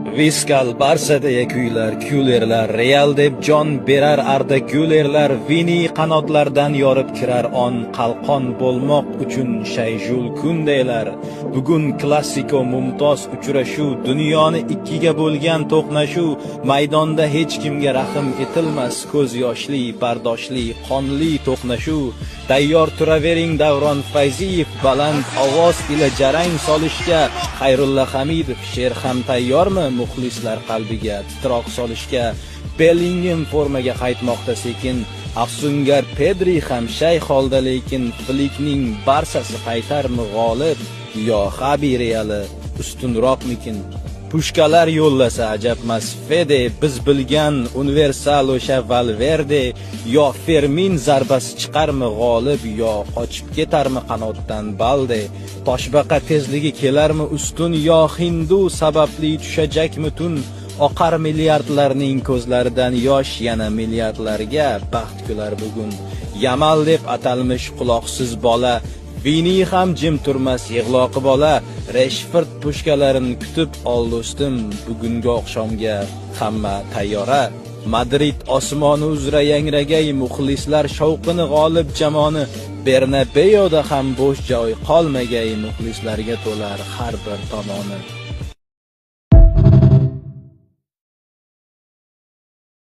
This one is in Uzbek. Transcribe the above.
Viskal Barsadagi kuylar, Kullerlar, Real deb jon berar Arda Gülerlar, Vini qanotlardan yorib kirar on, qalqon bo'lmoq uchun Shayjul kundaylar. Bugun klassiko mumtoz uchrashuv, dunyoni ikkiga bo'lgan to'qnashuv, maydonda hech kimga rahm etilmas, ko'z yoshli, bardoshli, qonli to'qnashuv. Tayyor turavering Davron Fayziyev, baland ovoz ila jarang solishga, Xayrulla Hamidov she'r ham tayyormi muxlislar qalbiga titroq solishga. Bellingham formaga qaytmoqda sekin, afsungar Pedri ham shay holda, lekin Flikning Barsasi qaytarmi g'olib, yo Xabi Reali ustunroqmikin? Pushkalar yo'llasa ajabmas Fede, biz bilgan universal o'sha Valverde, yo Fermin zarbasi chiqarmi g'olib, yo qochib ketarmi qanotdan Balde? Toshbaqa tezligi kelarmi ustun, yo Hindu sababli tushajakmi tun? Oqar milliardlarning ko'zlaridan yosh, yana milliardlarga baxt kular bugun. Yamal deb atalmish quloqsiz bola, Vini ham jim turmas yig'loqi bola. Rashford pushkalarini kutib ol do'stim, bugungi oqshomga hamma tayyora. Madrid osmoni uzra yangragay, muxlislar shavqini g'olib jamoni. Bernabeuda ham bo'sh joy qolmagay, muxlislarga to'lar har bir tomoni.